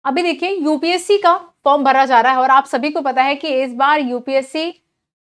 अभी देखिए यूपीएससी का फॉर्म भरा जा रहा है और आप सभी को पता है कि इस बार यूपीएससी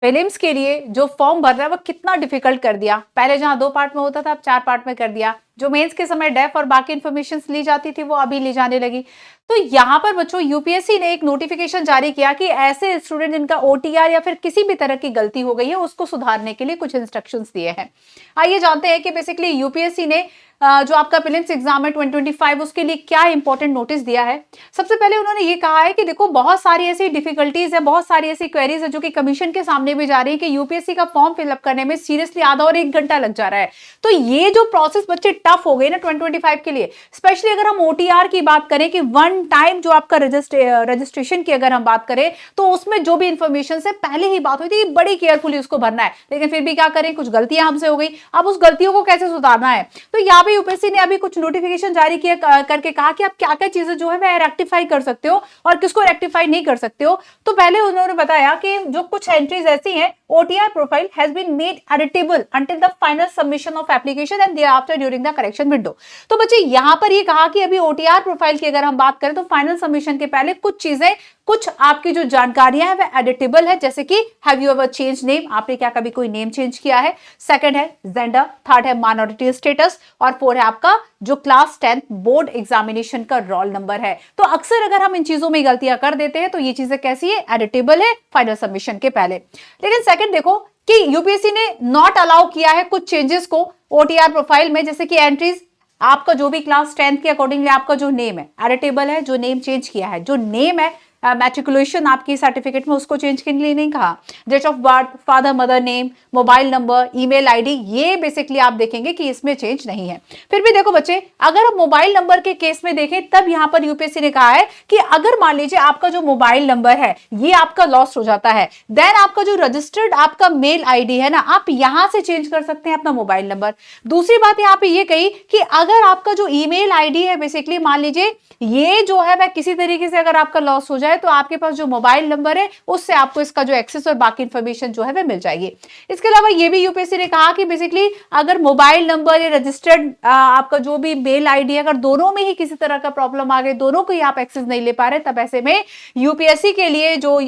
प्रीलिम्स के लिए जो फॉर्म भर रहा है वो कितना डिफिकल्ट कर दिया। पहले जहां 2 पार्ट में होता था अब 4 पार्ट में कर दिया। जो मेंस के समय डेफ और बाकी इंफॉर्मेशन ली जाती थी वो अभी ली जाने लगी। तो यहाँ पर बच्चों यूपीएससी ने एक नोटिफिकेशन जारी किया कि ऐसे स्टूडेंट जिनका ओटीआर या फिर किसी भी तरह की गलती हो गई है उसको सुधारने के लिए कुछ इंस्ट्रक्शंस दिए हैं। आइए जानते हैं कि बेसिकली यूपीएससी ने जो आपका प्रीलिम्स एग्जाम है 2025 उसके लिए क्या इंपॉर्टेंट नोटिस दिया है। सबसे पहले उन्होंने ये कहा है कि देखो बहुत सारी ऐसी डिफिकल्टीज है, बहुत सारी ऐसी क्वेरीज है जो कि कमीशन के सामने भी जा रही है कि यूपीएससी का फॉर्म फिलअप करने में सीरियसली आधा और 1 घंटा लग जा रहा है। तो ये जो प्रोसेस बच्चे टफ हो गई ना 2025 के लिए, स्पेशली अगर हम ओटीआर की बात करें कि वन टाइम जो आपका रजिस्ट्रेशन की अगर हम बात करें तो उसमें जो भी इंफॉर्मेशन से पहले ही बात हुई थी बड़ी केयरफुली उसको भरना है, लेकिन फिर भी क्या करें, कुछ गलतियां हमसे हो गई। अब उस गलतियों को कैसे सुधारना है, तो यहाँ पे यूपीएससी ने अभी कुछ नोटिफिकेशन जारी किया करके कहा कि आप क्या क्या चीजें जो है वह रेक्टिफाई कर सकते हो और किसको रेक्टिफाई नहीं कर सकते हो। तो पहले उन्होंने बताया कि जो कुछ एंट्रीज ऐसी हैं, OTR profile has been made editable until the final submission of application and thereafter during the correction window। तो बच्चे यहां पर ये कहा कि अभी OTR प्रोफाइल की अगर हम बात करें तो फाइनल सबमिशन के पहले कुछ चीजें, कुछ आपकी जो जानकारियां हैं वह एडिटेबल है, जैसे कि have you ever change name, आपने क्या कभी कोई नेम चेंज किया है, सेकंड है जेंडर, थर्ड है माइनॉरिटी स्टेटस और फोर्थ है आपका जो क्लास 10 बोर्ड एग्जामिनेशन का रोल नंबर है। तो अक्सर अगर हम इन चीजों में गलतियां कर देते हैं तो ये चीजें कैसी है, एडिटेबल है फाइनल सबमिशन के पहले। लेकिन सेकंड देखो कि यूपीएससी ने नॉट अलाउ किया है कुछ चेंजेस को ओटीआर प्रोफाइल में, जैसे कि एंट्रीज आपका जो भी क्लास 10 के अकॉर्डिंगली आपका जो नेम है एडिटेबल है, जो नेम चेंज किया है, जो नेम है मैट्रिकुलेशन आपकी सर्टिफिकेट में उसको चेंज करने के लिए नहीं कहा, date of birth, father mother name, mobile number, email ID, ये बेसिकली आप देखेंगे कि इसमें चेंज नहीं है। फिर भी देखो बच्चे, अगर आप मोबाइल नंबर के केस में देखें तब यहां पर यूपीएससी ने कहा है कि अगर मान लीजिए आपका जो मोबाइल नंबर है ये आपका लॉस्ट हो जाता है, देन आपका जो रजिस्टर्ड आपका मेल आईडी है ना, आप यहां से चेंज कर सकते हैं अपना मोबाइल नंबर। दूसरी बात यहां पे ये कही कि अगर आपका जो ईमेल आईडी है बेसिकली मान लीजिए ये जो है वह किसी तरीके से अगर आपका लॉस हो जाए तो आपके पास जो मोबाइल नंबर है उससे आपको इसका जो एक्सेस और बाकी इंफॉर्मेशन जो है वह मिल जाएगी। इसके अलावा ये भी यूपीएससी ने कहा कि बेसिकली अगर मोबाइल नंबर या रजिस्टर्ड आपका जो भी मेल आईडी है अगर दोनों में ही किसी तरह का प्रॉब्लम आ गई, दोनों को ही आप एक्सेस नहीं ले पा रहे, तब ऐसे में यूपीएससी के लिए जो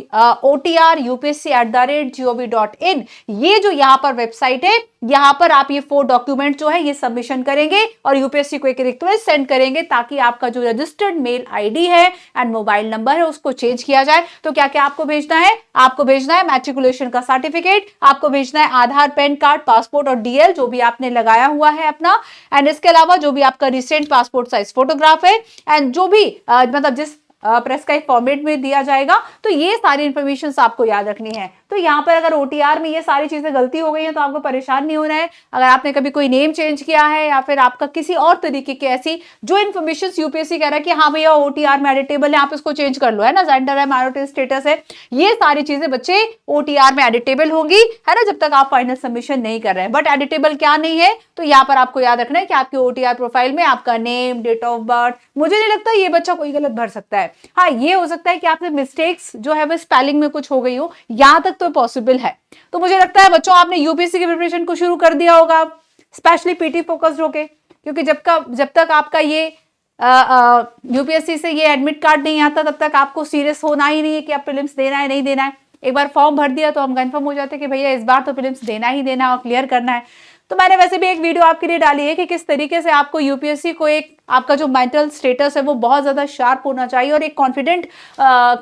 OTR upsc@gov.in ये जो यहाँ पर वेबसाइट है, यहाँ पर आप ये 4 डॉक्यूमेंट जो है ये सबमिशन करेंगे और यूपीएससी को एक रिक्वेस्ट सेंड करेंगे ताकि आपका जो रजिस्टर्ड मेल आईडी है एंड मोबाइल नंबर है उसको चेंज किया जाए। तो क्या क्या आपको भेजना है, आपको भेजना है मैट्रिकुलेशन का सर्टिफिकेट, आपको भेजना है आधार, पैन कार्ड, पासपोर्ट और डीएल जो भी आपने लगाया हुआ है अपना, एंड इसके अलावा जो भी आपका रिसेंट पासपोर्ट साइज फोटोग्राफ है एंड जो भी मतलब जिस प्रेस का एक फॉर्मेट में दिया जाएगा, तो ये सारी इंफॉर्मेशन आपको याद रखनी है। तो यहाँ पर अगर ओटीआर में ये सारी चीजें गलती हो गई हैं तो आपको परेशान नहीं होना है। अगर आपने कभी कोई नेम चेंज किया है या फिर आपका किसी और तरीके की ऐसी जो इन्फॉर्मेशन यूपीएससी कह रहा है कि हाँ भैया ओटीआर में एडिटेबल है, आप इसको चेंज कर लो, है ना, जेंडर है, माइनॉरिटी स्टेटस है, ये सारी चीजें बच्चे ओटीआर में एडिटेबल होंगी, है ना, जब तक आप फाइनल सबमिशन नहीं कर रहे हैं। बट एडिटेबल क्या नहीं है, तो यहाँ पर आपको याद रखना है कि आपके ओटीआर प्रोफाइल में आपका नेम, डेट ऑफ बर्थ, मुझे नहीं लगता ये बच्चा कोई गलत भर सकता है। हाँ, ये हो सकता है कि आपसे मिस्टेक्स जो है वो स्पेलिंग में कुछ हो गई हो, यहां तक तो पॉसिबल है। तो मुझे लगता है बच्चों आपने यूपीएससी की प्रिपरेशन को शुरू कर दिया होगा, स्पेशली पीटी फोकस्ड होके, क्योंकि जब तक आपका ये यूपीएससी से ये एडमिट कार्ड नहीं आता तब तक आपको सीरियस होना ही नहीं है कि आप प्रीलिम्स देना है नहीं देना है। एक बार फॉर्म भर दिया तो हम कंफर्म हो जाते हैं कि भैया इस बार तो प्रीलिम्स देना ही देना और क्लियर करना है। तो मैंने वैसे भी एक वीडियो आपके लिए डाली है कि किस तरीके से आपको यूपीएससी को एक आपका जो मेंटल स्टेटस है वो बहुत ज्यादा शार्प होना चाहिए और एक कॉन्फिडेंट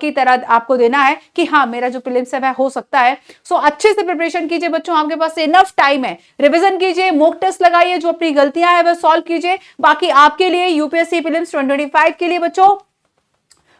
की तरह आपको देना है कि हाँ मेरा जो प्रीलिम्स है वह हो सकता है। सो अच्छे से प्रिपरेशन कीजिए बच्चों, आपके पास इनफ टाइम है, रिवीजन कीजिए, मॉक टेस्ट लगाइए, जो अपनी गलतियां हैं वह सॉल्व कीजिए। बाकी आपके लिए यूपीएससी प्रीलिम्स 2025 के लिए बच्चों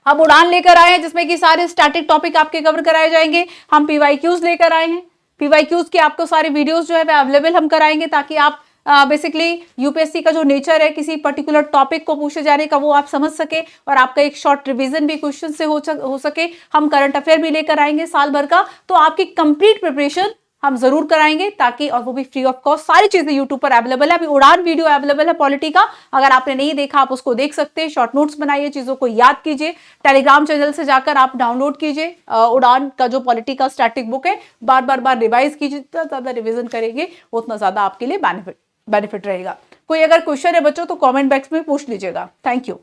हम उड़ान लेकर आए हैं जिसमें कि सारे स्टैटिक टॉपिक आपके कवर कराए जाएंगे। हम पीवाईक्यूज लेकर आए हैं, पीवाईक्यूज के आपको सारे वीडियोस जो है वो अवेलेबल हम कराएंगे ताकि आप बेसिकली यूपीएससी का जो नेचर है किसी पर्टिकुलर टॉपिक को पूछे जाने का वो आप समझ सके और आपका एक शॉर्ट रिवीजन भी क्वेश्चन से हो सके। हम करंट अफेयर भी लेकर आएंगे साल भर का, तो आपकी कंप्लीट प्रिपरेशन हम जरूर कराएंगे ताकि, और वो भी फ्री ऑफ कॉस्ट। सारी चीजें यूट्यूब पर अवेलेबल है, अभी उड़ान वीडियो अवेलेबल है पॉलिटी का, अगर आपने नहीं देखा आप उसको देख सकते हैं। शॉर्ट नोट्स बनाइए, चीजों को याद कीजिए, टेलीग्राम चैनल से जाकर आप डाउनलोड कीजिए उड़ान का जो पॉलिटी का स्टैटिक बुक है, बार बार रिवाइज कीजिए, जितना ज्यादा रिविजन करेंगे उतना ज्यादा आपके लिए बेनिफिट रहेगा। कोई अगर क्वेश्चन है बच्चों तो कमेंट बॉक्स में पूछ लीजिएगा। Thank you.